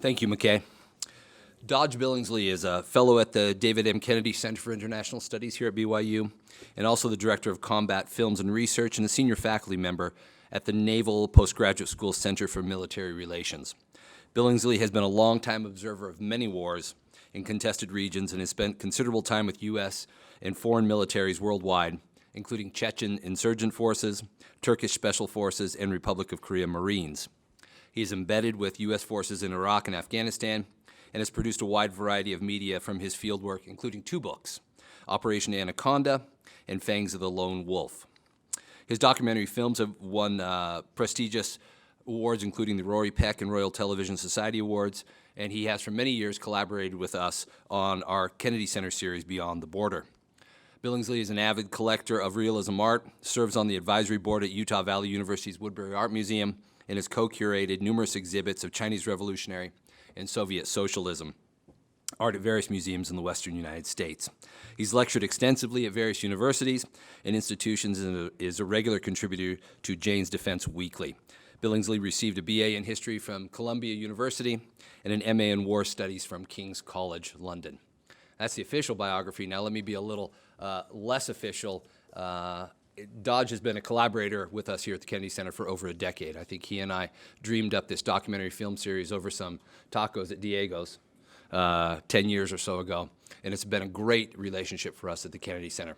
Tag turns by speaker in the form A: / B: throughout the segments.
A: Thank you, McKay. Dodge Billingsley is a fellow at the David M. Kennedy Center for International Studies here at BYU, and also the Director of Combat Films and Research and a senior faculty member at the Naval Postgraduate School Center for Military Relations. Billingsley has been a longtime observer of many wars in contested regions and has spent considerable time with U.S. and foreign militaries worldwide, including Chechen insurgent forces, Turkish Special Forces, and Republic of Korea Marines. He is embedded with U.S. forces in Iraq and Afghanistan and has produced a wide variety of media from his fieldwork, including 2 books, Operation Anaconda and Fangs of the Lone Wolf. His documentary films have won prestigious awards, including the Rory Peck and Royal Television Society Awards, and he has for many years collaborated with us on our Kennedy Center series, Beyond the Border. Billingsley is an avid collector of realism art, serves on the advisory board at Utah Valley University's Woodbury Art Museum, and has co-curated numerous exhibits of Chinese revolutionary and Soviet socialism art at various museums in the western United States. He's lectured extensively at various universities and institutions and is a regular contributor to Jane's Defense Weekly. Billingsley received a BA in history from Columbia University and an MA in War Studies from King's College, London. That's the official biography. Now let me be a little less official. Dodge has been a collaborator with us here at the Kennedy Center for over a decade. I think he and I dreamed up this documentary film series over some tacos at Diego's 10 years or so ago, and it's been a great relationship for us at the Kennedy Center.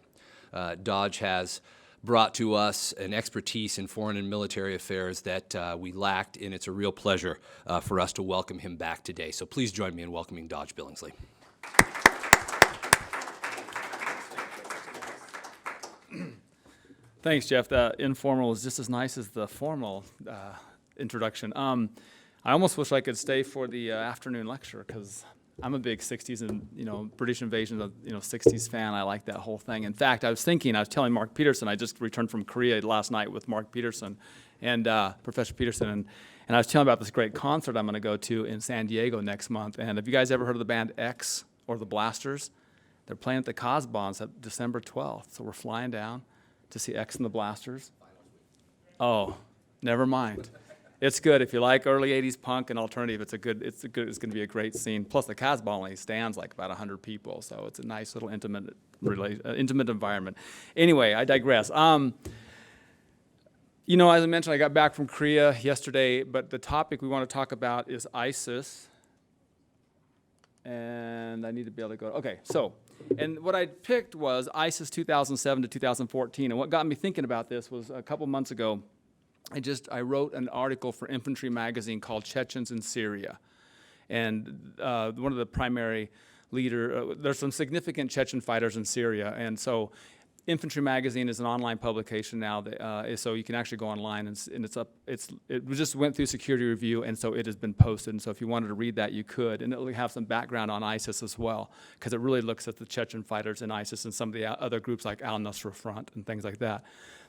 A: Dodge has brought to us an expertise in foreign and military affairs that we lacked, and it's a real pleasure for us to welcome him back today. So please join me in welcoming Dodge Billingsley.
B: Thanks, Jeff. The informal is just as nice as the formal introduction. I almost wish I could stay for the afternoon lecture because I'm a big 60s and British invasion of 60s fan. I like that whole thing. In fact, I was telling Mark Peterson, I just returned from Korea last night with Mark Peterson and Professor Peterson, and I was telling about this great concert I'm going to go to in San Diego next month. And have you guys ever heard of the band X or the Blasters? They're playing at the Cosbons at December 12th, so we're flying down to see X and the Blasters. Oh, never mind. It's good if you like early '80s punk and alternative. It's going to be a great scene. Plus, the Casbah only stands like about 100 people, so it's a nice little intimate environment. Anyway, I digress. As I mentioned, I got back from Korea yesterday, but the topic we want to talk about is ISIS. And I need to be able to go. Okay, so. And what I picked was ISIS 2007 to 2014. And what got me thinking about this was a couple months ago, I wrote an article for Infantry magazine called Chechens in Syria. And one of the primary there's some significant Chechen fighters in Syria. And so Infantry magazine is an online publication now, so you can actually go online and it's up. It just went through security review, and so it has been posted. And so if you wanted to read that, you could, and it'll have some background on ISIS as well, because it really looks at the Chechen fighters in ISIS and some of the other groups like Al-Nusra Front and things like that.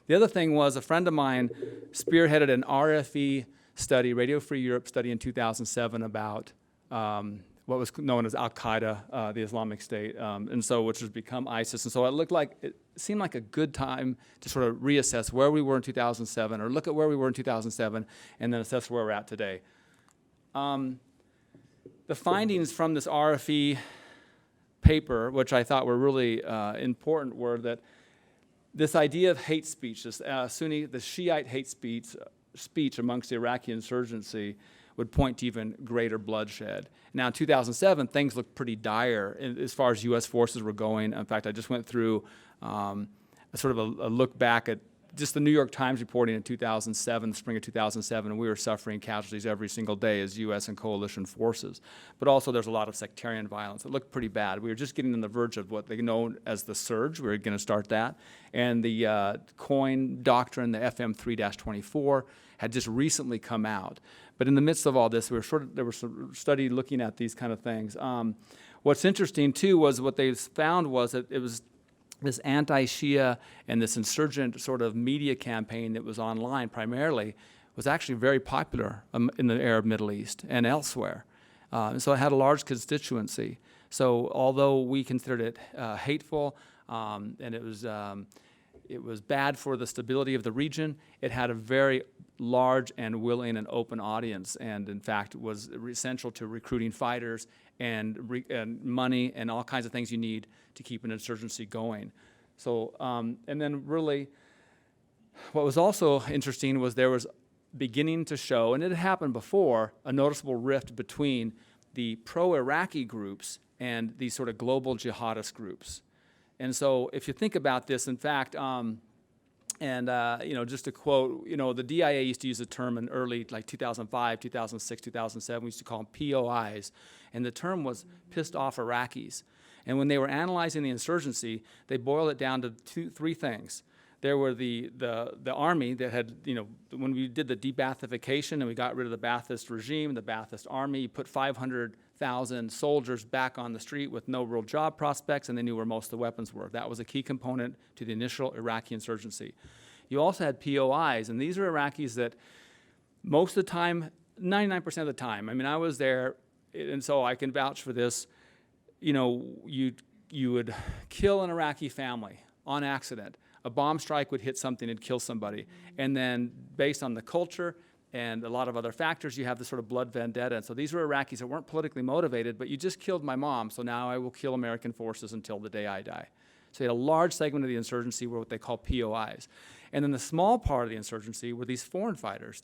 B: The other thing was a friend of mine spearheaded an RFE study, Radio Free Europe study in 2007 about what was known as Al-Qaeda, the Islamic State, and so which has become ISIS. And so it seemed like a good time to sort of reassess where we were in 2007, or look at where we were in 2007, and then assess where we're at today. The findings from this RFE paper, which I thought were really important, were that this idea of hate speech, this the Shiite hate speech amongst the Iraqi insurgency, would point to even greater bloodshed. Now, in 2007, things looked pretty dire as far as U.S. forces were going. In fact, I just went through a look back at just the New York Times reporting in 2007, spring of 2007, and we were suffering casualties every single day as U.S. and coalition forces. But also there's a lot of sectarian violence. It looked pretty bad. We were just getting on the verge of what they know as the surge. We were going to start that. And the COIN doctrine, the FM 3-24, had just recently come out. But in the midst of all this, there was some study looking at these kind of things. What's interesting, too, was what they found was that it was this anti-Shia and this insurgent sort of media campaign that was online primarily was actually very popular in the Arab Middle East and elsewhere. So it had a large constituency. So although we considered it hateful and it was It was bad for the stability of the region. It had a very large and willing and open audience, and in fact was essential to recruiting fighters and money and all kinds of things you need to keep an insurgency going. So, and then really, what was also interesting was there was beginning to show, and it had happened before, a noticeable rift between the pro-Iraqi groups and these sort of global jihadist groups. And so if you think about this, in fact, just to quote, the DIA used to use a term in early, like 2005, 2006, 2007, we used to call them POIs, and the term was pissed off Iraqis. And when they were analyzing the insurgency, they boiled it down to three things. There were the army that had, when we did the de-Baathification and we got rid of the Ba'athist regime, the Ba'athist army, you put 500,000 soldiers back on the street with no real job prospects, and they knew where most of the weapons were. That was a key component to the initial Iraqi insurgency. You also had POIs, and these are Iraqis that most of the time, 99% of the time, I mean, I was there, and so I can vouch for this, you would kill an Iraqi family on accident. A bomb strike would hit something and kill somebody. And then based on the culture and a lot of other factors, you have this sort of blood vendetta. And so these were Iraqis that weren't politically motivated, but you just killed my mom, so now I will kill American forces until the day I die. So you had a large segment of the insurgency were what they call POIs. And then the small part of the insurgency were these foreign fighters.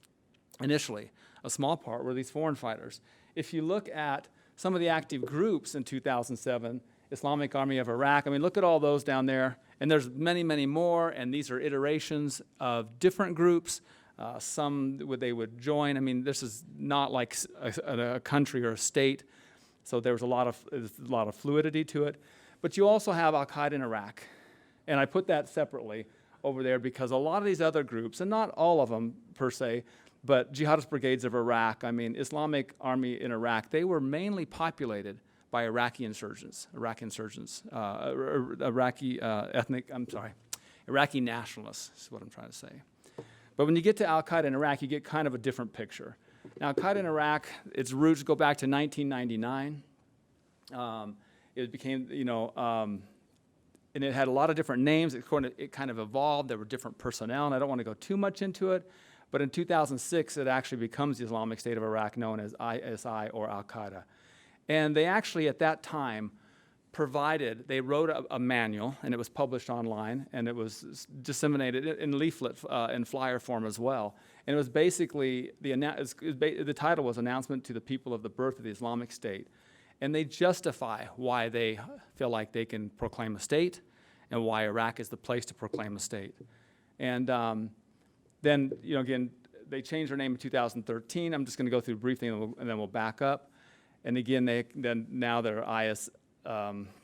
B: Initially, a small part were these foreign fighters. If you look at some of the active groups in 2007, Islamic Army of Iraq, I mean, look at all those down there. And there's many, many more, and these are iterations of different groups. Some they would join. I mean, this is not like a country or a state, so there's a lot of fluidity to it. But you also have Al-Qaeda in Iraq, and I put that separately over there because a lot of these other groups, and not all of them per se, but Jihadist Brigades of Iraq, I mean, Islamic Army in Iraq, they were mainly populated by Iraqi nationalists is what I'm trying to say. But when you get to Al-Qaeda in Iraq, you get kind of a different picture. Now, Al-Qaeda in Iraq, its roots go back to 1999. It became, and it had a lot of different names. It kind of evolved. There were different personnel, and I don't want to go too much into it. But in 2006, it actually becomes the Islamic State of Iraq, known as ISI or Al-Qaeda. And they actually, at that time, they wrote a manual, and it was published online, and it was disseminated in leaflet and flyer form as well. And it was basically, the title was Announcement to the People of the Birth of the Islamic State. And they justify why they feel like they can proclaim a state and why Iraq is the place to proclaim a state. And then, again, they changed their name in 2013. I'm just going to go through briefly, and then we'll back up. And again, now they're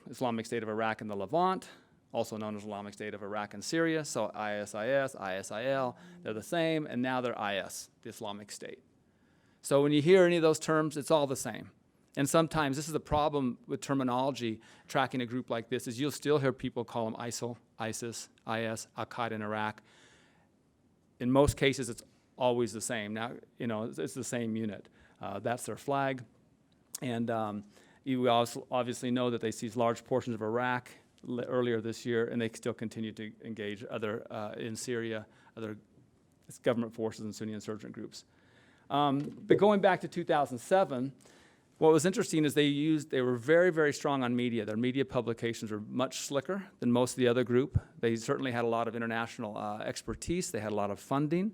B: Islamic State of Iraq and the Levant, also known as Islamic State of Iraq and Syria. So ISIS, ISIL, they're the same, and now they're IS, the Islamic State. So when you hear any of those terms, it's all the same. And sometimes this is the problem with terminology tracking a group like this, is you'll still hear people call them ISIL, ISIS, IS, Al-Qaeda in Iraq. In most cases, it's always the same. Now, it's the same unit. That's their flag. And you also obviously know that they seized large portions of Iraq earlier this year, and they still continue to engage in Syria, other government forces and Sunni insurgent groups. But going back to 2007, what was interesting is they were very, very strong on media. Their media publications were much slicker than most of the other group. They certainly had a lot of international expertise. They had a lot of funding.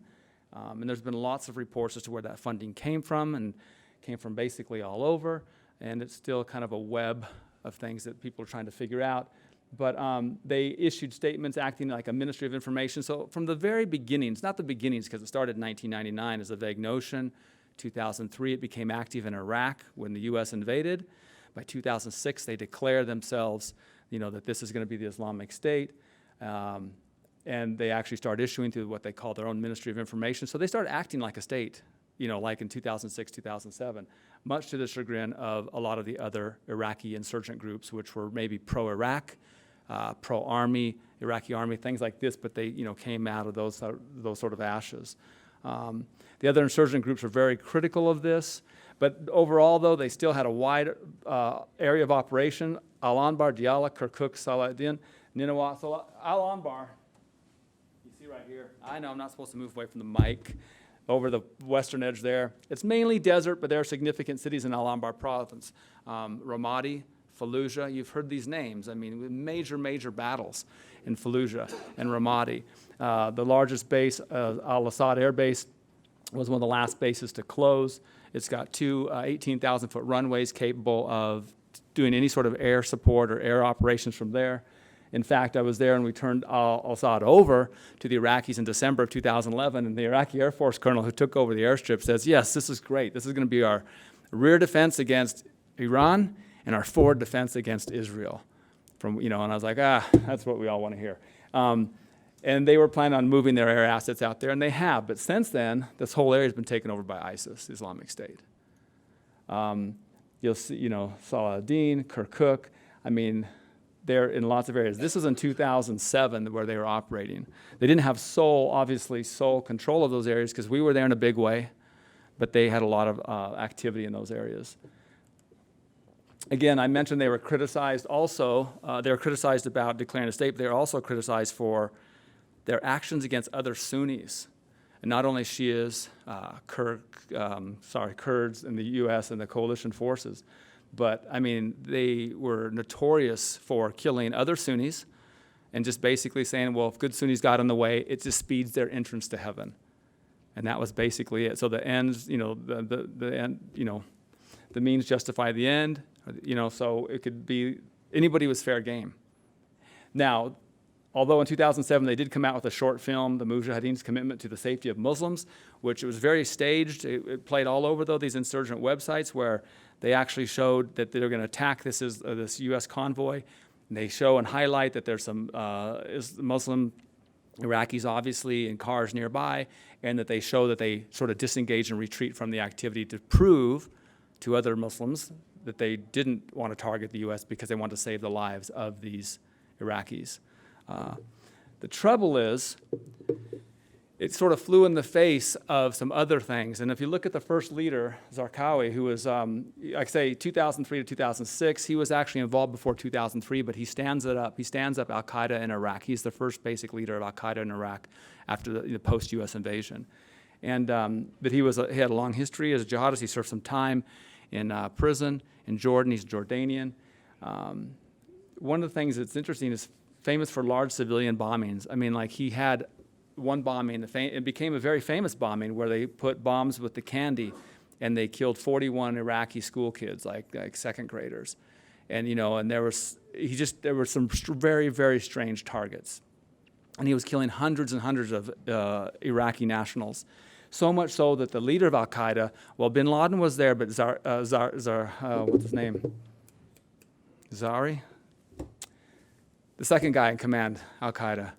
B: And there's been lots of reports as to where that funding came from, and came from basically all over. And it's still kind of a web of things that people are trying to figure out. But they issued statements acting like a Ministry of Information. So from the very beginnings, not the beginnings because it started in 1999 as a vague notion. 2003, it became active in Iraq when the U.S. invaded. By 2006, they declared themselves, that this is going to be the Islamic State. And they actually started issuing through what they call their own Ministry of Information. So they started acting like a state, like in 2006, 2007, much to the chagrin of a lot of the other Iraqi insurgent groups, which were maybe pro-Iraq, pro-army, Iraqi army, things like this, but they, came out of those sort of ashes. The other insurgent groups were very critical of this, but overall, though, they still had a wide area of operation. Al-Anbar, Diyala, Kirkuk, Salahuddin, Nineveh. So Al-Anbar here. I know I'm not supposed to move away from the mic. Over the western edge there. It's mainly desert, but there are significant cities in Al-Anbar province. Ramadi, Fallujah, you've heard these names. I mean, major battles in Fallujah and Ramadi. The largest base, Al-Assad Air Base, was one of the last bases to close. It's got two 18,000-foot runways capable of doing any sort of air support or air operations from there. In fact, I was there and we turned al-Assad over to the Iraqis in December of 2011, and the Iraqi Air Force colonel who took over the airstrip says, yes, this is great. This is going to be our rear defense against Iran and our forward defense against Israel. And I was like, that's what we all want to hear. And they were planning on moving their air assets out there, and they have. But since then, this whole area has been taken over by ISIS, Islamic State. You'll see, Salah ad-Din, Kirkuk. I mean, they're in lots of areas. This was in 2007 where they were operating. They didn't have sole control of those areas because we were there in a big way, but they had a lot of activity in those areas. Again, I mentioned they were criticized also. They were criticized about declaring a state, but they were also criticized for their actions against other Sunnis, and not only Shias, Kurds in the U.S. and the coalition forces, but I mean, they were notorious for killing other Sunnis and just basically saying, well, if good Sunnis got in the way, it just speeds their entrance to heaven. And that was basically it. So the ends, the end, the means justify the end, so it could be, anybody was fair game. Now, although in 2007 they did come out with a short film, The Mujahideen's Commitment to the Safety of Muslims, which was very staged. It played all over, though, these insurgent websites where they actually showed that they were going to attack this U.S. convoy. And they show and highlight that there's some Muslim Iraqis, obviously, in cars nearby, and that they show that they sort of disengage and retreat from the activity to prove to other Muslims that they didn't want to target the U.S. because they wanted to save the lives of these Iraqis. The trouble is, it sort of flew in the face of some other things. And if you look at the first leader, Zarqawi, who was, 2003 to 2006, he was actually involved before 2003, but he stands up Al-Qaeda in Iraq. He's the first basic leader of Al-Qaeda in Iraq after the post-U.S. invasion. And, but he had a long history as a jihadist. He served some time in prison in Jordan. He's Jordanian. One of the things that's interesting is famous for large civilian bombings. I mean, like he had one bombing, it became a very famous bombing where they put bombs with the candy and they killed 41 Iraqi school kids, like second graders. And, and there were some very, very strange targets. And he was killing hundreds and hundreds of Iraqi nationals. So much so that the leader of Al-Qaeda, well, bin Laden was there, but what's his name? Zari? The second guy in command, Al-Qaeda.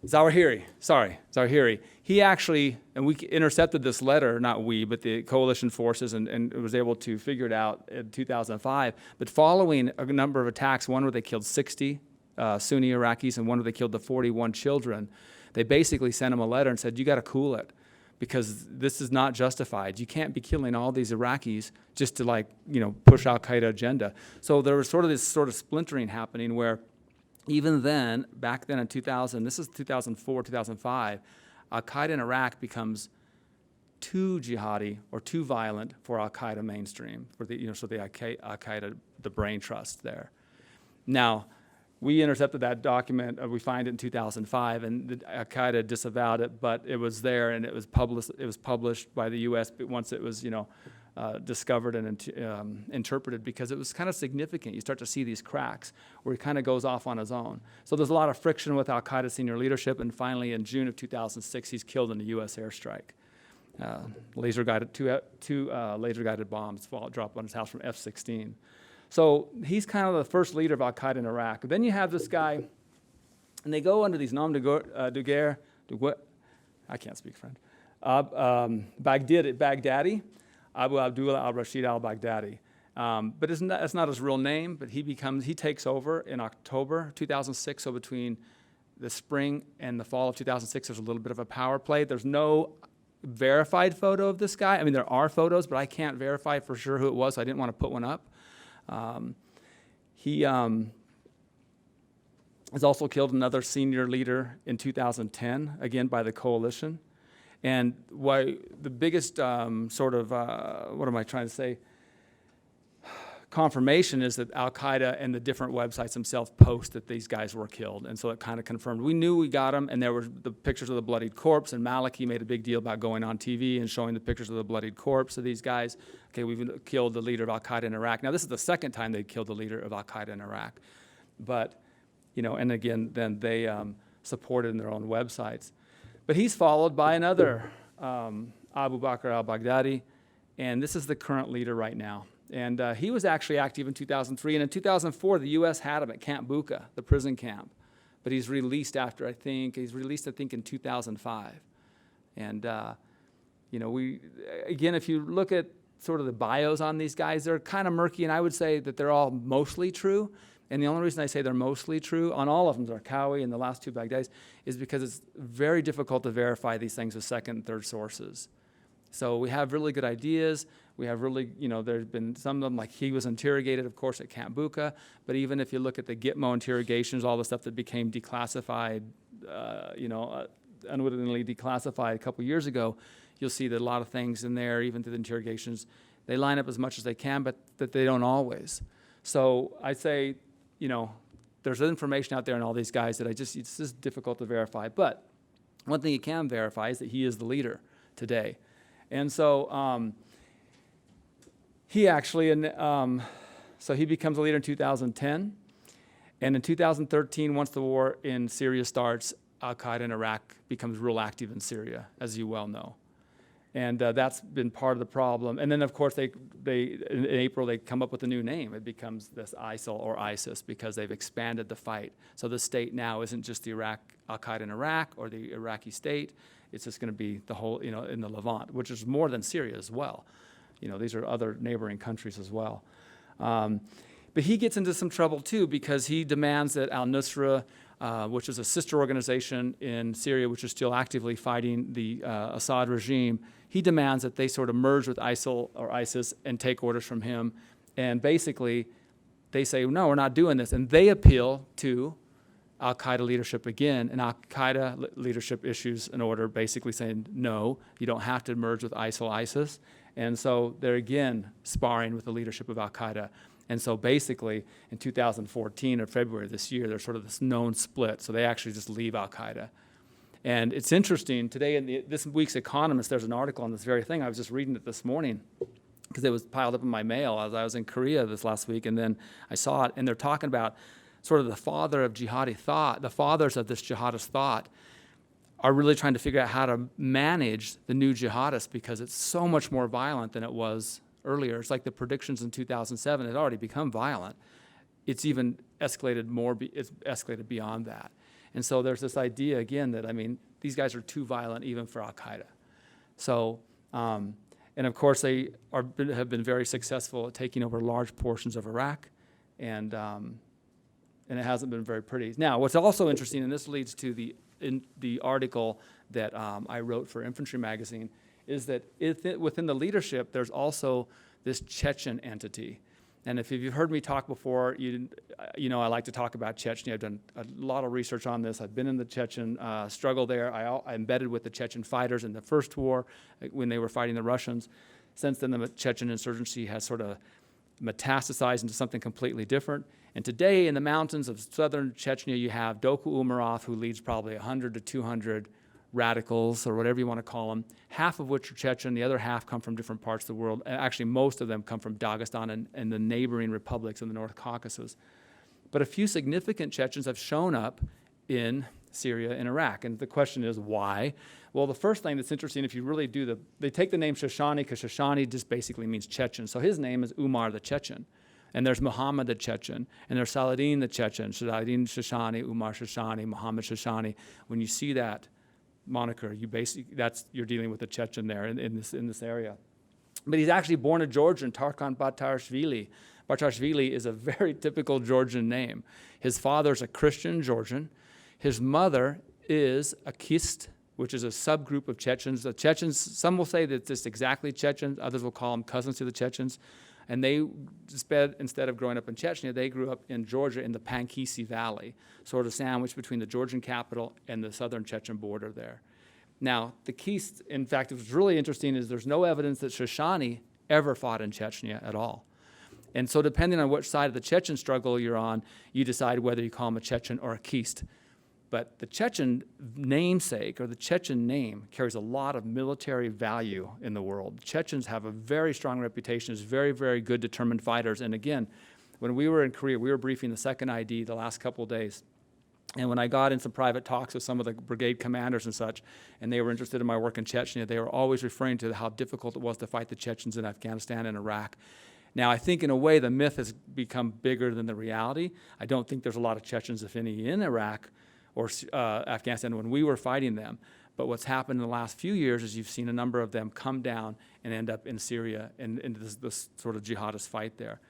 B: Zawahiri. He actually, and we intercepted this letter, not we, but the coalition forces, and was able to figure it out in 2005. But following a number of attacks, one where they killed 60 Sunni Iraqis and one where they killed the 41 children, they basically sent him a letter and said, you got to cool it, because this is not justified. You can't be killing all these Iraqis just to push Al-Qaeda agenda. So there was this splintering happening where even then, back then in 2000, this is 2004, 2005, Al-Qaeda in Iraq becomes too jihadi or too violent for Al-Qaeda mainstream, for the Al-Qaeda, the brain trust there. Now, we intercepted that document, we find it in 2005, and Al-Qaeda disavowed it, but it was there and it was published by the U.S. once it was, discovered and interpreted, because it was kind of significant. You start to see these cracks where he kind of goes off on his own. So there's a lot of friction with Al-Qaeda senior leadership, and finally in June of 2006, he's killed in a U.S. airstrike. Two laser-guided bombs dropped on his house from F-16. So he's kind of the first leader of Al-Qaeda in Iraq. Then you have this guy, and they go under these nom de guerre, I can't speak French, Baghdadi, Abu Abdullah al-Rashid al-Baghdadi. But that's not his real name, but he takes over in October 2006, so between the spring and the fall of 2006, there's a little bit of a power play. There's no verified photo of this guy. I mean, there are photos, but I can't verify for sure who it was, so I didn't want to put one up. has also killed another senior leader in 2010, again by the coalition. And why the biggest what am I trying to say? Confirmation is that Al-Qaeda and the different websites themselves post that these guys were killed. And so it kind of confirmed. We knew we got them, and there were the pictures of the bloodied corpse, and Maliki made a big deal about going on TV and showing the pictures of the bloodied corpse of these guys. Okay, we've killed the leader of Al-Qaeda in Iraq. Now, this is the second time they killed the leader of Al-Qaeda in Iraq. But, and again, then they supported in their own websites. But he's followed by another, Abu Bakr al-Baghdadi, and this is the current leader right now. And he was actually active in 2003, and in 2004, the U.S. had him at Camp Bucca, the prison camp. But he's released in 2005. And, again, if you look at sort of the bios on these guys, they're kind of murky, and I would say that they're all mostly true. And the only reason I say they're mostly true on all of them, Zarqawi and the last two Baghdadis, is because it's very difficult to verify these things with second and third sources. So we have really good ideas. We have really, there's been some of them, like he was interrogated, of course, at Camp Bucca. But even if you look at the Gitmo interrogations, all the stuff that became declassified, unwittingly declassified a couple years ago, you'll see that a lot of things in there, even through the interrogations, they line up as much as they can, but that they don't always. So I'd say, there's information out there on all these guys that it's just difficult to verify. But one thing you can verify is that he is the leader today. And so he actually, so he becomes a leader in 2010. And in 2013, once the war in Syria starts, Al-Qaeda in Iraq becomes real active in Syria, as you well know. And that's been part of the problem. And then, of course, they in April, they come up with a new name. It becomes this ISIL or ISIS because they've expanded the fight. So the state now isn't just the Al-Qaeda in Iraq or the Iraqi state. It's just going to be the whole, in the Levant, which is more than Syria as well. These are other neighboring countries as well. But he gets into some trouble, too, because he demands that al-Nusra, which is a sister organization in Syria, which is still actively fighting the Assad regime, he demands that they sort of merge with ISIL or ISIS and take orders from him. And basically, they say, no, we're not doing this. And they appeal to Al-Qaeda leadership again, and Al-Qaeda leadership issues an order basically saying, no, you don't have to merge with ISIL, ISIS. And so they're again sparring with the leadership of Al-Qaeda. And so basically in 2014 or February this year, there's sort of this known split. So they actually just leave Al-Qaeda. And it's interesting, today in this week's Economist, there's an article on this very thing. I was just reading it this morning because it was piled up in my mail as I was in Korea this last week. And then I saw it, and they're talking about sort of the father of jihadi thought, the fathers of this jihadist thought are really trying to figure out how to manage the new jihadists because it's so much more violent than it was earlier. It's like the predictions in 2007 had already become violent. It's even escalated more, it's escalated beyond that. And so there's this idea, again, that, these guys are too violent even for Al-Qaeda. So, and of course, they have been very successful at taking over large portions of Iraq, and it hasn't been very pretty. Now, what's also interesting, and this leads to the article that I wrote for Infantry Magazine, is that within the leadership, there's also this Chechen entity. And if you've heard me talk before, I like to talk about Chechnya. I've done a lot of research on this. I've been in the Chechen struggle there. I embedded with the Chechen fighters in the first war when they were fighting the Russians. Since then, the Chechen insurgency has sort of metastasized into something completely different. And today, in the mountains of southern Chechnya, you have Doku Umarov, who leads probably 100 to 200 radicals, or whatever you want to call them, half of which are Chechen, the other half come from different parts of the world. Actually, most of them come from Dagestan and the neighboring republics in the North Caucasus. But a few significant Chechens have shown up in Syria and Iraq. And the question is, why? Well, the first thing that's interesting, if you really they take the name Shoshani because Shoshani just basically means Chechen. So his name is Umar the Chechen. And there's Muhammad the Chechen, and there's Saladin the Chechen, Saladin Shoshani, Umar Shoshani, Muhammad Shoshani. When you see that moniker, you're dealing with a Chechen there in this area. But he's actually born a Georgian, Tarkan Batarashvili. Batarashvili is a very typical Georgian name. His father's a Christian Georgian. His mother is a Kist, which is a subgroup of Chechens. The Chechens, some will say that it's exactly Chechens, others will call them cousins to the Chechens. And instead of growing up in Chechnya, they grew up in Georgia in the Pankisi Valley, sort of sandwiched between the Georgian capital and the southern Chechen border there. Now, the Keist, in fact, what's really interesting is there's no evidence that Shoshani ever fought in Chechnya at all. And so depending on which side of the Chechen struggle you're on, you decide whether you call him a Chechen or a Keist. But the Chechen namesake, or the Chechen name, carries a lot of military value in the world. The Chechens have a very strong reputation as very, very good, determined fighters. And again, when we were in Korea, we were briefing the 2nd ID the last couple of days. And when I got in some private talks with some of the brigade commanders and such, and they were interested in my work in Chechnya, they were always referring to how difficult it was to fight the Chechens in Afghanistan and Iraq. Now, I think in a way the myth has become bigger than the reality. I don't think there's a lot of Chechens, if any, in Iraq or Afghanistan when we were fighting them. But what's happened in the last few years is you've seen a number of them come down and end up in Syria and into this sort of jihadist fight there.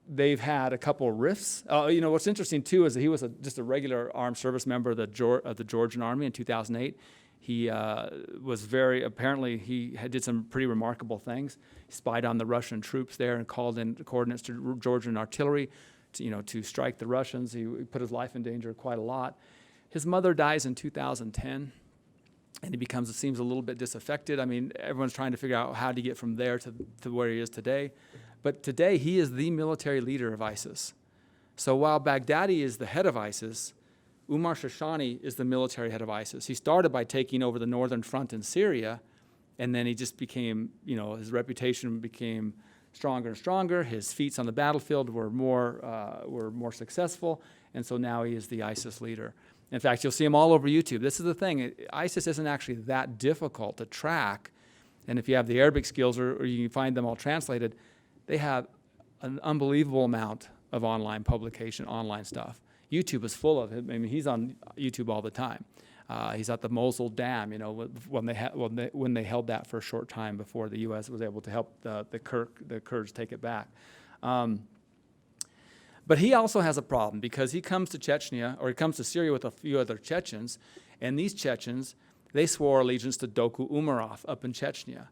B: They've had a couple of rifts. What's interesting, too, is that he was just a regular armed service member of the Georgian Army in 2008. He apparently did some pretty remarkable things. He spied on the Russian troops there and called in coordinates to Georgian artillery to strike the Russians. He put his life in danger quite a lot. His mother dies in 2010, and he seems a little bit disaffected. I mean, everyone's trying to figure out how to get from there to where he is today. But today, he is the military leader of ISIS. So while Baghdadi is the head of ISIS, Umar Shoshani is the military head of ISIS. He started by taking over the northern front in Syria, and then he just became, his reputation became stronger and stronger. His feats on the battlefield were more successful, and so now he is the ISIS leader. In fact, you'll see him all over YouTube. This is the thing. ISIS isn't actually that difficult to track, and if you have the Arabic skills or you can find them all translated, they have an unbelievable amount of online publication, online stuff. YouTube is full of him. I mean, he's on YouTube all the time. He's at the Mosul Dam, when they held that for a short time before the U.S. was able to help the Kurds take it back. But he also has a problem because he comes to Chechnya, or he comes to Syria with a few other Chechens, and these Chechens, they swore allegiance to Doku Umarov up in Chechnya.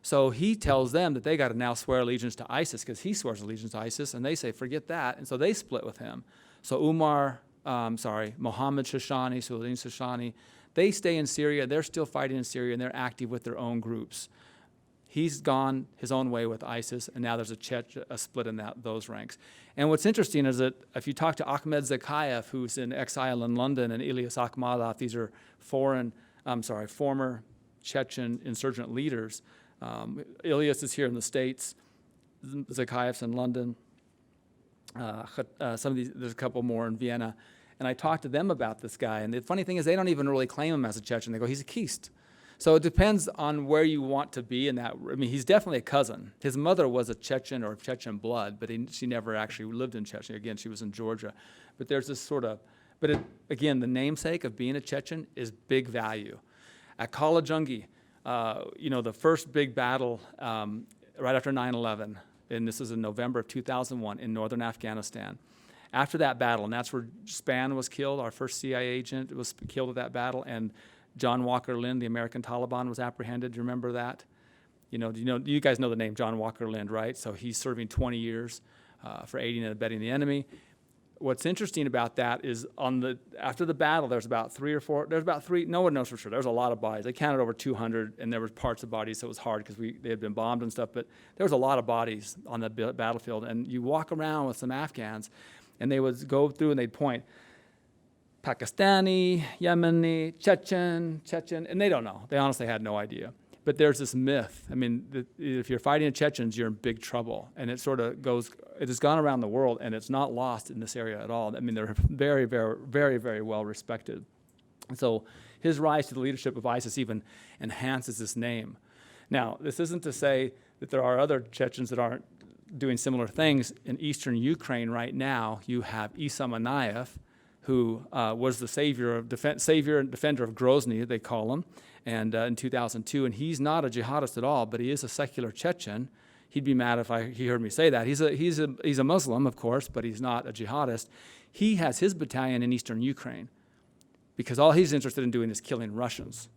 B: So he tells them that they got to now swear allegiance to ISIS because he swears allegiance to ISIS, and they say, forget that, and so they split with him. So Mohammed Shoshani, Suleiman Shoshani, they stay in Syria, they're still fighting in Syria, and they're active with their own groups. He's gone his own way with ISIS, and now there's a split in those ranks. And what's interesting is that if you talk to Ahmed Zakayev, who's in exile in London, and Ilyas Akhmadov, these are former Chechen insurgent leaders. Ilyas is here in the States, Zakayev's in London. Some of these, there's a couple more in Vienna. And I talked to them about this guy, and the funny thing is they don't even really claim him as a Chechen. They go, he's a Keist. So it depends on where you want to be in that. I mean, he's definitely a cousin. His mother was a Chechen or Chechen blood, but she never actually lived in Chechnya. Again, she was in Georgia. But there's this again, the namesake of being a Chechen is big value. At Kalajungi, the first big battle right after 9/11, and this is in November of 2001 in northern Afghanistan. After that battle, and that's where Spann was killed, our first CIA agent was killed at that battle, and John Walker Lind, the American Taliban, was apprehended. Do you remember that? You guys know the name John Walker Lind, right? So he's serving 20 years for aiding and abetting the enemy. What's interesting about that is after the battle, there's about three, no one knows for sure. There's a lot of bodies. They counted over 200, and there were parts of bodies, so it was hard because they had been bombed and stuff, but there was a lot of bodies on the battlefield. And you walk around with some Afghans, and they would go through and they'd point, Pakistani, Yemeni, Chechen, and they don't know. They honestly had no idea. But there's this myth. I mean, if you're fighting Chechens, you're in big trouble. And it has gone around the world, and it's not lost in this area at all. I mean, they're very, very, very, very well respected. And so his rise to the leadership of ISIS even enhances this name. Now, this isn't to say that there are other Chechens that aren't doing similar things. In eastern Ukraine right now, you have Isa Manayev, who was the savior and defender of Grozny, they call him, and in 2002. And he's not a jihadist at all, but he is a secular Chechen. He'd be mad if he heard me say that. He's a Muslim, of course, but he's not a jihadist. He has his battalion in eastern Ukraine because all he's interested in doing is killing Russians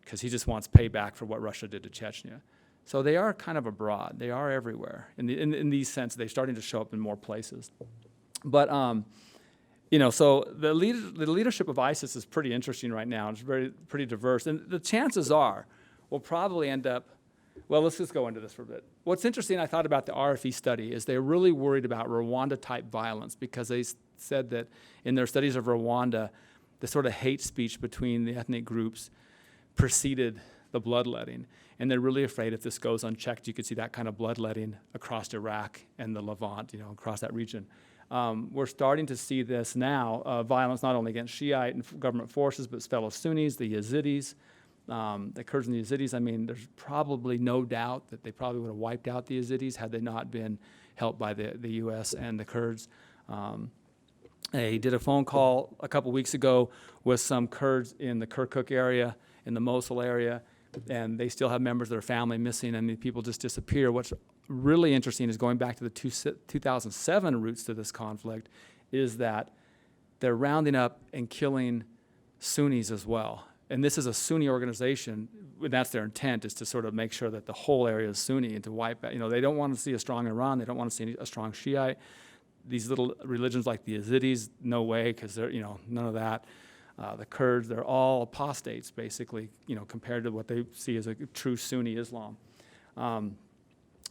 B: because he just wants payback for what Russia did to Chechnya. So they are kind of abroad. They are everywhere. In these sense, they're starting to show up in more places. But, so the leadership of ISIS is pretty interesting right now. It's pretty diverse. And the chances are we'll probably end up, well, let's just go into this for a bit. What's interesting, I thought about the RFE study, is they're really worried about Rwanda-type violence because they said that in their studies of Rwanda, the sort of hate speech between the ethnic groups preceded the bloodletting. And they're really afraid if this goes unchecked, you could see that kind of bloodletting across Iraq and the Levant, across that region. We're starting to see this now, violence not only against Shiite and government forces, but fellow Sunnis, the Yazidis, the Kurds and the Yazidis. I mean, there's probably no doubt that they probably would have wiped out the Yazidis had they not been helped by the U.S. and the Kurds. I did a phone call a couple weeks ago with some Kurds in the Kirkuk area, in the Mosul area, and they still have members of their family missing. I mean, people just disappear. What's really interesting is going back to the 2007 roots to this conflict is that they're rounding up and killing Sunnis as well. And this is a Sunni organization, and that's their intent, is to sort of make sure that the whole area is Sunni and to wipe out. They don't want to see a strong Iran. They don't want to see a strong Shiite. These little religions like the Yazidis, no way, because they're, none of that. The Kurds, they're all apostates, basically, compared to what they see as a true Sunni Islam. And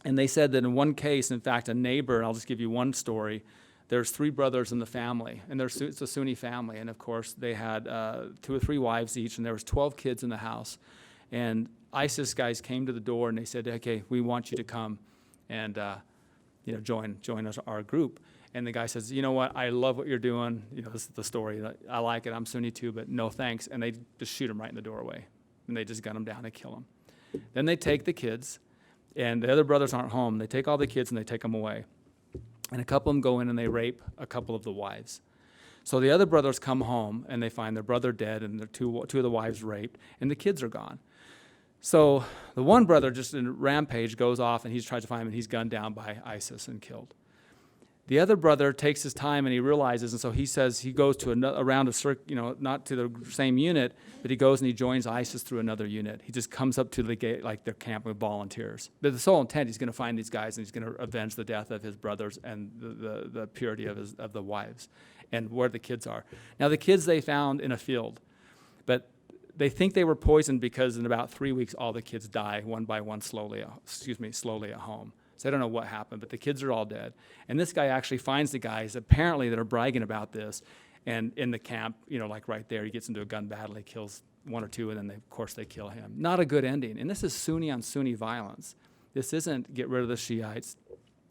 B: they said that in one case, in fact, a neighbor, and I'll just give you one story, there's 3 brothers in the family, and it's a Sunni family, and of course they had 2 or 3 wives each, and there was 12 kids in the house. And ISIS guys came to the door, and they said, okay, we want you to come and join our group. And the guy says, you know what, I love what you're doing. This is the story. I like it. I'm Sunni too, but no thanks. And they just shoot him right in the doorway. And they just gun him down and kill him. Then they take the kids, and the other brothers aren't home. They take all the kids and they take them away. And a couple of them go in and they rape a couple of the wives. So the other brothers come home and they find their brother dead and their two of the wives raped, and the kids are gone. So the one brother, just in a rampage, goes off and he tries to find him, and he's gunned down by ISIS and killed. The other brother takes his time and he realizes, and so he says he goes to around a circle, not to the same unit, but he goes and he joins ISIS through another unit. He just comes up to the gate, like their camp with volunteers. But the sole intent, he's going to find these guys and he's going to avenge the death of his brothers and the purity of the wives and where the kids are. Now the kids they found in a field, but they think they were poisoned because in about 3 weeks all the kids die one by one slowly at home. So I don't know what happened, but the kids are all dead. And this guy actually finds the guys apparently that are bragging about this, and in the camp, like right there, he gets into a gun battle, he kills 1 or 2, and then of course they kill him. Not a good ending. And this is Sunni on Sunni violence. This isn't get rid of the Shiites.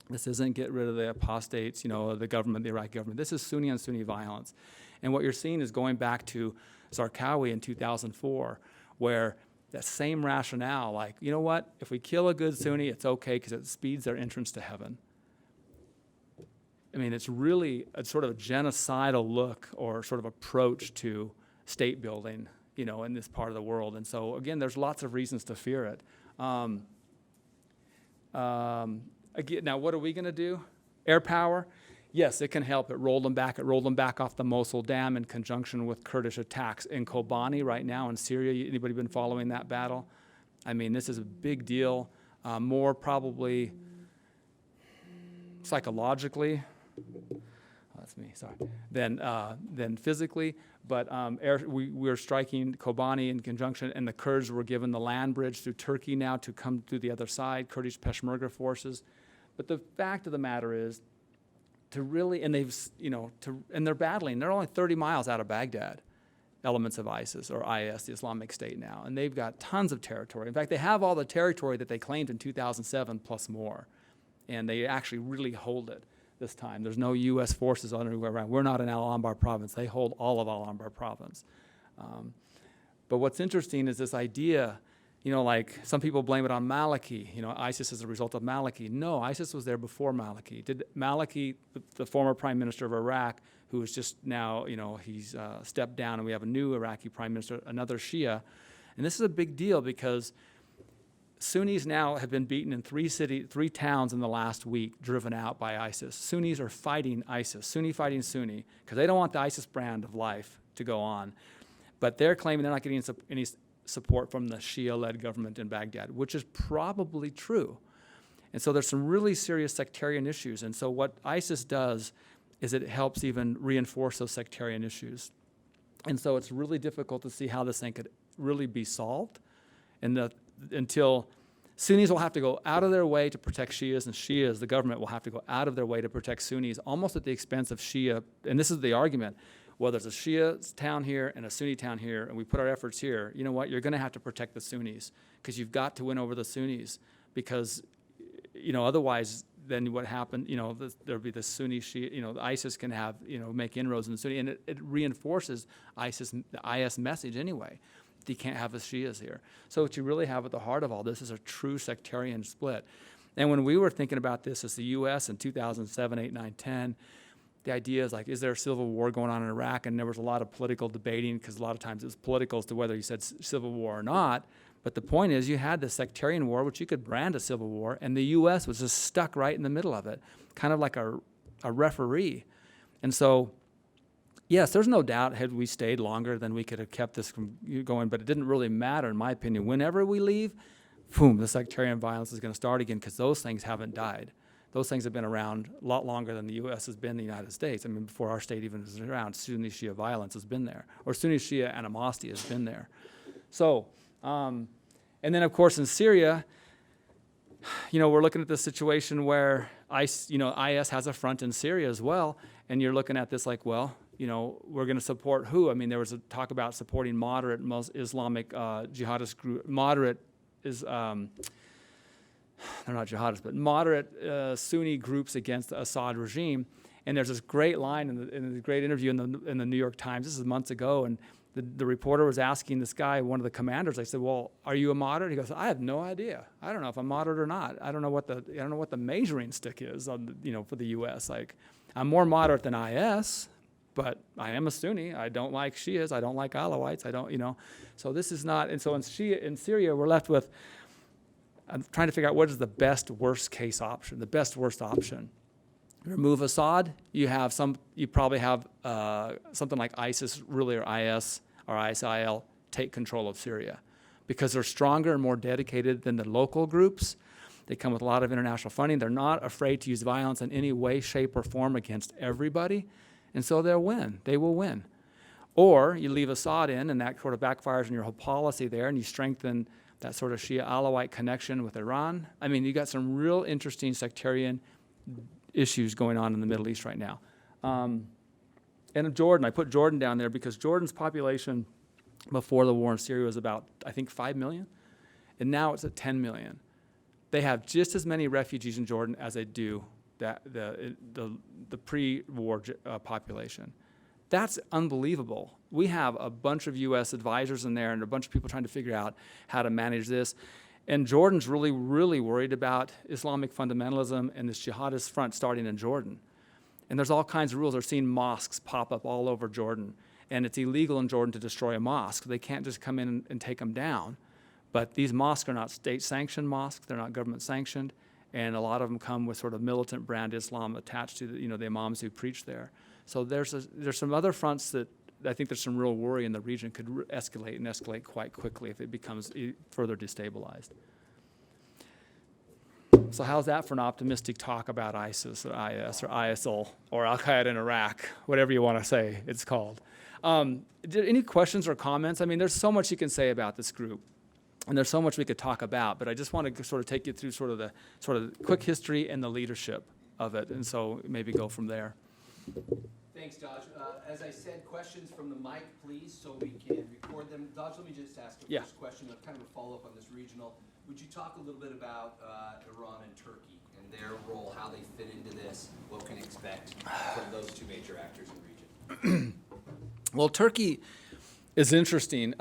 B: This isn't get rid of the apostates, the government, the Iraqi government. This is Sunni on Sunni violence. And what you're seeing is going back to Zarqawi in 2004, where that same rationale, like, you know what, if we kill a good Sunni, it's okay because it speeds their entrance to heaven. I mean, it's really a sort of a genocidal look or sort of approach to state building, in this part of the world. And so, again, there's lots of reasons to fear it. Again, now, what are we going to do? Air power? Yes, it can help. It rolled them back. It rolled them back off the Mosul Dam in conjunction with Kurdish attacks in Kobani right now in Syria. Anybody been following that battle? I mean, this is a big deal. More probably psychologically, that's me, sorry, than physically. But we were striking Kobani in conjunction, and the Kurds were given the land bridge through Turkey now to come through the other side, Kurdish Peshmerga forces. But the fact of the matter is, and they're battling. They're only 30 miles out of Baghdad, elements of ISIS or IS, the Islamic State now, and they've got tons of territory. In fact, they have all the territory that they claimed in 2007 plus more, and they actually really hold it this time. There's no U.S. forces anywhere around. We're not in Al-Anbar province. They hold all of Al-Anbar province. But what's interesting is this idea, like some people blame it on Maliki, ISIS as a result of Maliki. No, ISIS was there before Maliki. Did Maliki, the former prime minister of Iraq, who is just now, he's stepped down, and we have a new Iraqi prime minister, another Shia. And this is a big deal because Sunnis now have been beaten in 3 towns in the last week, driven out by ISIS. Sunnis are fighting ISIS, Sunni fighting Sunni, because they don't want the ISIS brand of life to go on. But they're claiming they're not getting any support from the Shia-led government in Baghdad, which is probably true. And so there's some really serious sectarian issues. And so what ISIS does is it helps even reinforce those sectarian issues. And so it's really difficult to see how this thing could really be solved until Sunnis will have to go out of their way to protect Shias, and Shias, the government, will have to go out of their way to protect Sunnis, almost at the expense of Shia. And this is the argument. Well, there's a Shia town here and a Sunni town here, and we put our efforts here. You know what? You're going to have to protect the Sunnis because you've got to win over the Sunnis because, otherwise then what happened, there'll be the Sunni Shia, ISIS can have, make inroads in the Sunni, and it reinforces the IS message anyway. You can't have the Shias here. So what you really have at the heart of all this is a true sectarian split. And when we were thinking about this as the U.S. in 2007, 8, 9, 10, the idea is like, is there a civil war going on in Iraq? And there was a lot of political debating because a lot of times it was political as to whether you said civil war or not. But the point is you had the sectarian war, which you could brand a civil war, and the U.S. was just stuck right in the middle of it, kind of like a referee. And so, yes, there's no doubt had we stayed longer than we could have kept this from going, but it didn't really matter, in my opinion. Whenever we leave, boom, the sectarian violence is going to start again because those things haven't died. Those things have been around a lot longer than the U.S. has been in the United States. I mean, before our state even was around, Sunni Shia violence has been there, or Sunni Shia animosity has been there. So, and then of course in Syria, we're looking at this situation where IS has a front in Syria as well, and you're looking at this like, well, we're going to support who? I mean, there was a talk about supporting moderate Islamic jihadist group. Moderate is, they're not jihadists, but moderate Sunni groups against the Assad regime. And there's this great line in the great interview in the New York Times. This is months ago, and the reporter was asking this guy, one of the commanders. I said, "Well, are you a moderate?" He goes, "I have no idea. I don't know if I'm moderate or not. I don't know what the measuring stick is on for the U.S. Like, I'm more moderate than IS." But I am a Sunni. I don't like Shias. I don't like Alawites. I don't, So this is not, and so in Syria, we're left with, I'm trying to figure out what is the best worst case option, the best worst option. Remove Assad, you probably have something like ISIS really, or IS or ISIL take control of Syria because they're stronger and more dedicated than the local groups. They come with a lot of international funding. They're not afraid to use violence in any way, shape, or form against everybody. And so they'll win. They will win. Or you leave Assad in, and that sort of backfires on your whole policy there, and you strengthen that sort of Shia-Alawite connection with Iran. I mean, you got some real interesting sectarian issues going on in the Middle East right now. And Jordan, I put Jordan down there because Jordan's population before the war in Syria was about, I think, 5 million, and now it's at 10 million. They have just as many refugees in Jordan as they do the pre-war population. That's unbelievable. We have a bunch of U.S. advisors in there and a bunch of people trying to figure out how to manage this. And Jordan's really, really worried about Islamic fundamentalism and this jihadist front starting in Jordan. And there's all kinds of rules. They're seeing mosques pop up all over Jordan. And it's illegal in Jordan to destroy a mosque. They can't just come in and take them down. But these mosques are not state-sanctioned mosques. They're not government-sanctioned. And a lot of them come with sort of militant brand Islam attached to the imams who preach there. So there's some other fronts that I think there's some real worry in the region could escalate quite quickly if it becomes further destabilized. So how's that for an optimistic talk about ISIS or IS or ISIL or Al-Qaeda in Iraq, whatever you want to say it's called. Any questions or comments? I mean, there's so much you can say about this group. And there's so much we could talk about, but I just want to sort of take you through sort of the quick history and the leadership of it, and so maybe go from there.
A: Thanks, Dodge. As I said, questions from the mic, please, so we can record them. Dodge, let me just ask a first question, kind of a follow-up on this regional. Would you talk a little bit about Iran and Turkey and their role, how they fit into this, what can expect from those two major actors in the region?
B: Well, Turkey is interesting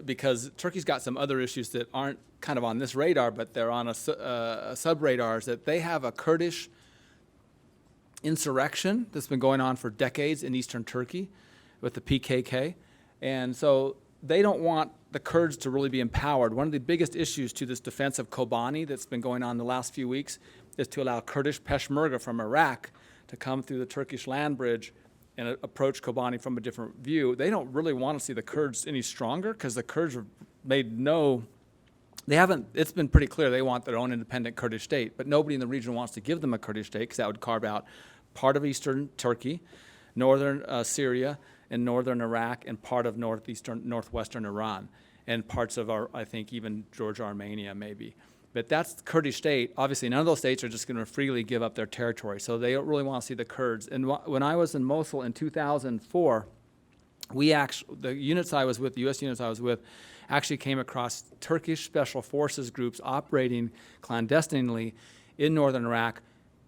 B: because Turkey's got some other issues that aren't kind of on this radar, but they're on a sub-radar, is that they have a Kurdish insurrection that's been going on for decades in eastern Turkey with the PKK. And so they don't want the Kurds to really be empowered. One of the biggest issues to this defense of Kobani that's been going on the last few weeks is to allow Kurdish Peshmerga from Iraq to come through the Turkish land bridge and approach Kobani from a different view. They don't really want to see the Kurds any stronger because the Kurds have made it's been pretty clear they want their own independent Kurdish state, but nobody in the region wants to give them a Kurdish state because that would carve out part of eastern Turkey, northern Syria, and northern Iraq, and part of northwestern Iran, and parts of I think even Georgia, Armenia maybe. But that's the Kurdish state. Obviously, none of those states are just going to freely give up their territory, so they don't really want to see the Kurds. And when I was in Mosul in 2004, the units I was with, the U.S. units I was with, actually came across Turkish special forces groups operating clandestinely in northern Iraq,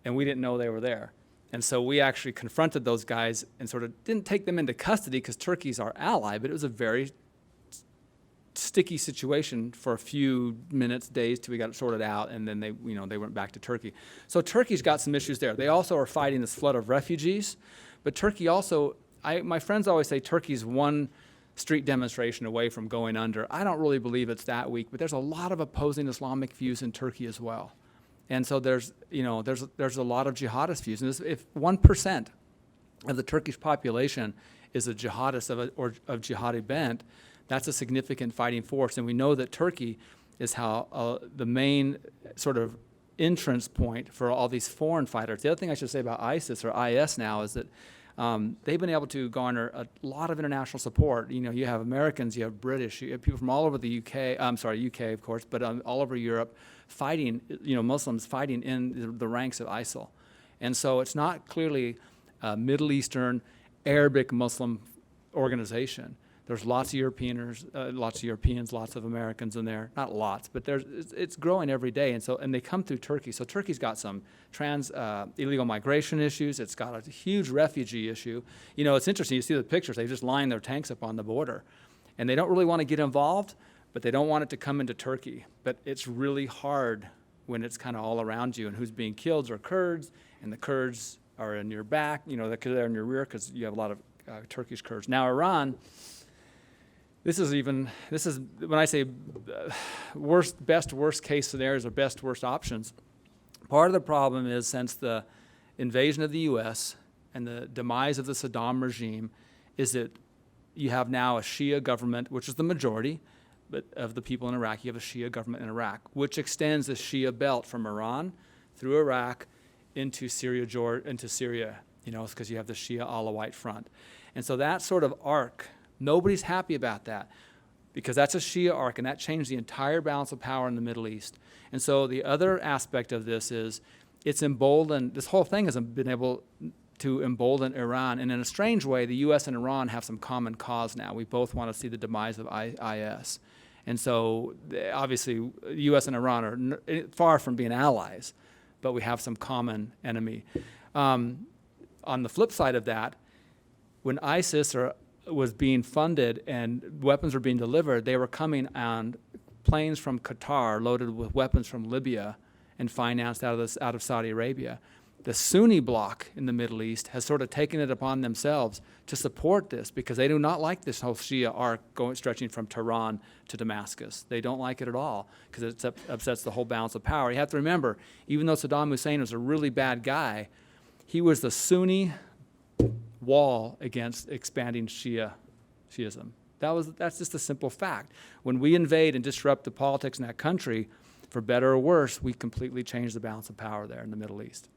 B: and we didn't know they were there. And so we actually confronted those guys and sort of didn't take them into custody because Turkey's our ally, but it was a very sticky situation for a few minutes, days, till we got it sorted out, and then they went back to Turkey. So Turkey's got some issues there. They also are fighting this flood of refugees, but Turkey also, my friends always say Turkey's one street demonstration away from going under. I don't really believe it's that weak, but there's a lot of opposing Islamic views in Turkey as well. And so there's a lot of jihadist views. And if 1% of the Turkish population is a jihadist of jihadi bent, that's a significant fighting force. And we know that Turkey is the main sort of entrance point for all these foreign fighters. The other thing I should say about ISIS or IS now is that they've been able to garner a lot of international support. You have Americans, you have British, you have people from all over the UK, UK of course, but all over Europe fighting, Muslims fighting in the ranks of ISIL. And so it's not clearly a Middle Eastern, Arabic Muslim organization. There's lots of Europeans, lots of Americans in there. Not lots, but it's growing every day. And they come through Turkey. So Turkey's got some illegal migration issues. It's got a huge refugee issue. It's interesting. You see the pictures. They just line their tanks up on the border. And they don't really want to get involved, but they don't want it to come into Turkey. But it's really hard when it's kind of all around you. And who's being killed are Kurds, and the Kurds are in your back. They're in your rear because you have a lot of Turkish Kurds. Now, Iran... This is when I say worst case scenarios or worst options. Part of the problem is since the invasion of the U.S. and the demise of the Saddam regime is that you have now a Shia government, which is the majority of the people in Iraq. You have a Shia government in Iraq, which extends the Shia belt from Iran through Iraq into Syria, because you have the Shia Alawite front. And so that sort of arc, nobody's happy about that because that's a Shia arc, and that changed the entire balance of power in the Middle East. And so the other aspect of this is it's emboldened, this whole thing has been able to embolden Iran. And in a strange way, the U.S. and Iran have some common cause now. We both want to see the demise of IS. And so obviously, the U.S. and Iran are far from being allies, but we have some common enemy. On the flip side of that, when ISIS was being funded and weapons were being delivered, they were coming on planes from Qatar loaded with weapons from Libya and financed out of Saudi Arabia. The Sunni bloc in the Middle East has sort of taken it upon themselves to support this because they do not like this whole Shia arc stretching from Tehran to Damascus. They don't like it at all because it upsets the whole balance of power. You have to remember, even though Saddam Hussein was a really bad guy, he was the Sunni wall against expanding Shiism. That's just a simple fact. When we invade and disrupt the politics in that country, for better or worse, we completely change the balance of power there in the Middle East.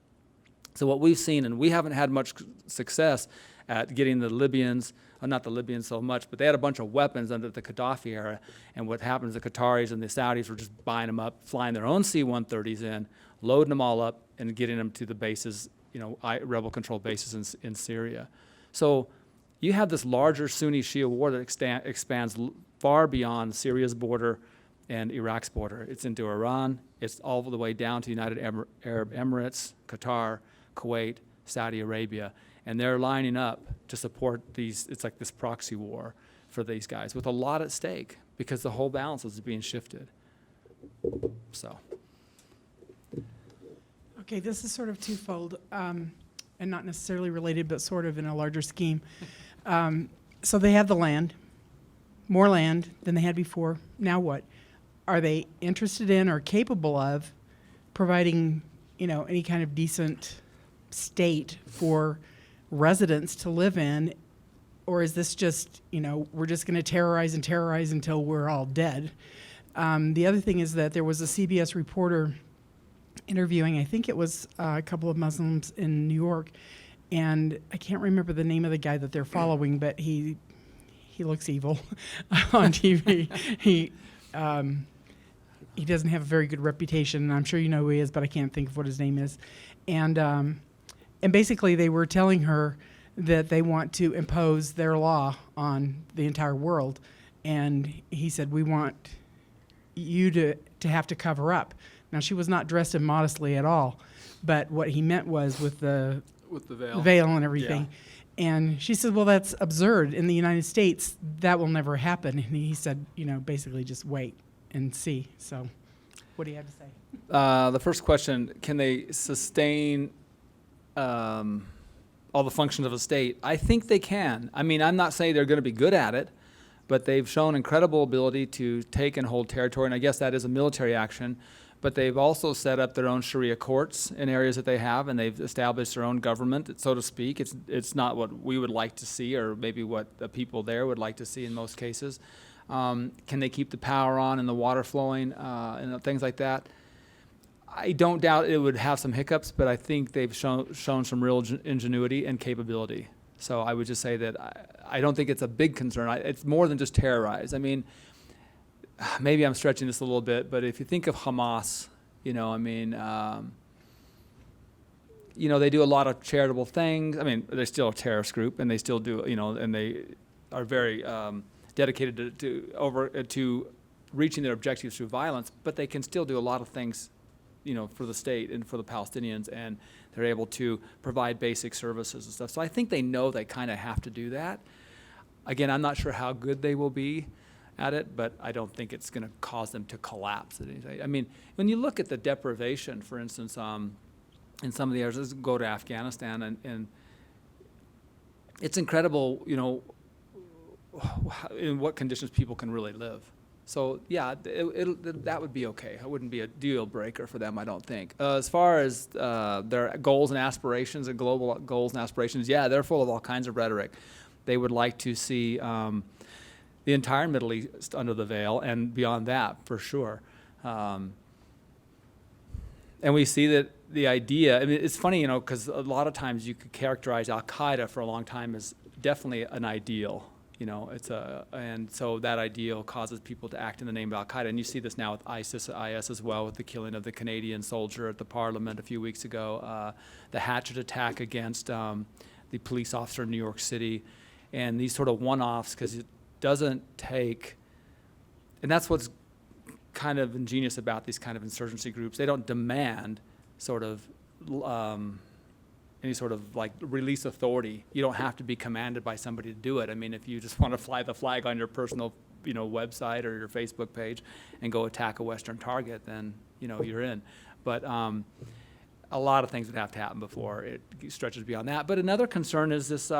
B: So what we've seen, and we haven't had much success at getting the Libyans, not the Libyans so much, but they had a bunch of weapons under the Gaddafi era, and what happens, the Qataris and the Saudis were just buying them up, flying their own C-130s in, loading them all up, and getting them to the bases, rebel-controlled bases in Syria. So you have this larger Sunni-Shia war that expands far beyond Syria's border and Iraq's border. It's into Iran. It's all the way down to United Arab Emirates, Qatar, Kuwait, Saudi Arabia. And they're lining up to support these. It's like this proxy war for these guys with a lot at stake because the whole balance is being shifted. So.
C: Okay, this is sort of twofold, and not necessarily related, but sort of in a larger scheme. So they have the land, more land than they had before. Now what? Are they interested in or capable of providing, any kind of decent state for residents to live in, or is this just, we're just going to terrorize and terrorize until we're all dead? The other thing is that there was a CBS reporter interviewing, I think it was a couple of Muslims in New York, and I can't remember the name of the guy that they're following, but he looks evil on TV. He doesn't have a very good reputation, and I'm sure you know who he is, but I can't think of what his name is. And basically they were telling her that they want to impose their law on the entire world. And he said, we want you to have to cover up. Now, she was not dressed immodestly at all, but what he meant was with the veil and everything. Yeah. And she said, well, that's absurd. In the United States, that will never happen. And he said, basically just wait and see. So what do you have to say?
B: The first question, can they sustain all the functions of a state? I think they can. I mean, I'm not saying they're going to be good at it, but they've shown incredible ability to take and hold territory, and I guess that is a military action. But they've also set up their own Sharia courts in areas that they have, and they've established their own government, so to speak. It's not what we would like to see, or maybe what the people there would like to see in most cases. Can they keep the power on and the water flowing and things like that? I don't doubt it would have some hiccups, but I think they've shown some real ingenuity and capability. So I would just say that I don't think it's a big concern. It's more than just terrorize. I mean, maybe I'm stretching this a little bit, but if you think of Hamas, they do a lot of charitable things. I mean, they're still a terrorist group, and they still do, and they are very dedicated to reaching their objectives through violence, but they can still do a lot of things, for the state and for the Palestinians, and they're able to provide basic services and stuff. So I think they know they kind of have to do that. Again, I'm not sure how good they will be at it, but I don't think it's going to cause them to collapse. I mean, when you look at the deprivation, for instance, in some of the areas, let's go to Afghanistan, and it's incredible, in what conditions people can really live. So yeah, that would be okay. It wouldn't be a deal breaker for them, I don't think. As far as their goals and aspirations, and global goals and aspirations, yeah, they're full of all kinds of rhetoric. They would like to see the entire Middle East under the veil, and beyond that, for sure. And we see that the idea, I mean, it's funny, because a lot of times you could characterize Al-Qaeda for a long time as definitely an ideal. And so that ideal causes people to act in the name of Al-Qaeda. And you see this now with IS as well, with the killing of the Canadian soldier at the Parliament a few weeks ago, the hatchet attack against the police officer in New York City, and these sort of one-offs, because it doesn't take, and that's what's kind of ingenious about these kind of insurgency groups. They don't demand sort of any sort of like release authority. You don't have to be commanded by somebody to do it. I mean, if you just want to fly the flag on your personal, website or your Facebook page and go attack a Western target, then, you're in. But a lot of things would have to happen before it stretches beyond that. But another concern is this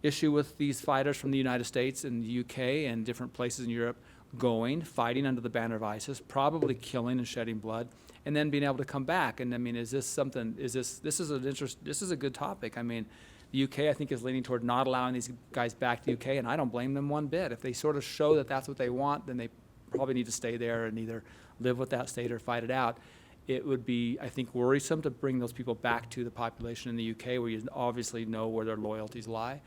B: issue with these fighters from the United States and the UK and different places in Europe fighting under the banner of ISIS, probably killing and shedding blood, and then being able to come back. And I mean, this is a good topic. I mean, the UK, I think, is leaning toward not allowing these guys back to the UK, and I don't blame them one bit. If they sort of show that that's what they want, then they probably need to stay there and either live with that state or fight it out. It would be, I think, worrisome to bring those people back to the population in the UK, where you obviously know where their loyalties lie.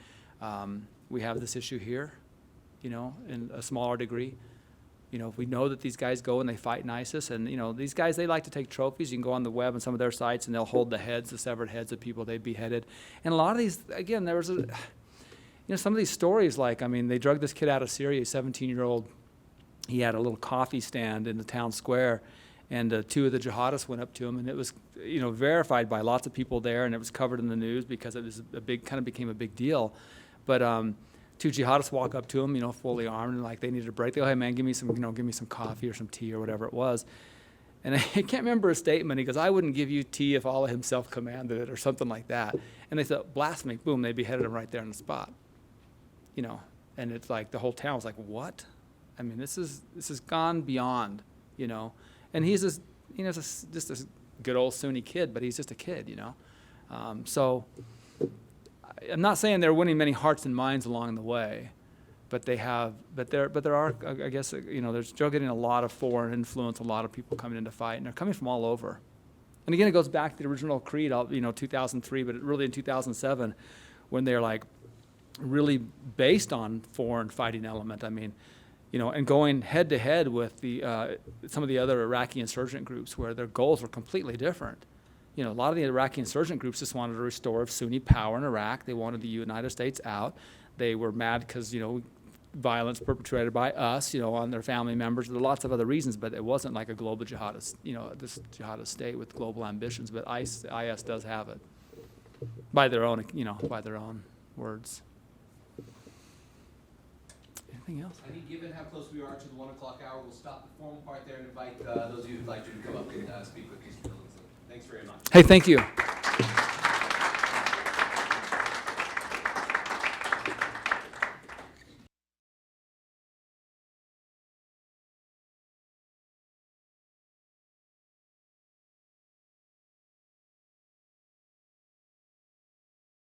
B: We have this issue here, in a smaller degree. If we know that these guys go and they fight in ISIS, and, these guys, they like to take trophies. You can go on the web and some of their sites, and they'll hold the severed heads of people they beheaded. And a lot of these, again, there was some of these stories, like, I mean, they drug this kid out of Syria, a 17-year-old. He had a little coffee stand in the town square, and two of the jihadists went up to him, and it was, verified by lots of people there, and it was covered in the news because it was became a big deal. But two jihadists walk up to him, fully armed, and like they needed a break. They go, hey man, give me some coffee or some tea or whatever it was. And I can't remember his statement. He goes, I wouldn't give you tea if Allah himself commanded it, or something like that. And they said, blasphemy, boom, they beheaded him right there on the spot. And it's like the whole town was like, what? I mean, this is gone beyond, And he's just a good old Sunni kid, but he's just a kid, So I'm not saying they're winning many hearts and minds along the way, but there are, I guess, they're still getting a lot of foreign influence, a lot of people coming into fight, and they're coming from all over. And again, it goes back to the original creed, 2003, but really in 2007, when they're like really based on foreign fighting element. I mean, and going head to head with some of the other Iraqi insurgent groups where their goals were completely different. A lot of the Iraqi insurgent groups just wanted to restore Sunni power in Iraq. They wanted the United States out. They were mad because, violence perpetrated by us, on their family members. There are lots of other reasons, but it wasn't like a global jihadist, this jihadist state with global ambitions. But IS does have it by their own, words. Anything else?
A: I think given how close we are to the 1 o'clock hour, we'll stop the formal part there and invite those of you who'd like to come up and speak with Mr. Billingsley. Thanks very much.
B: Hey, thank you.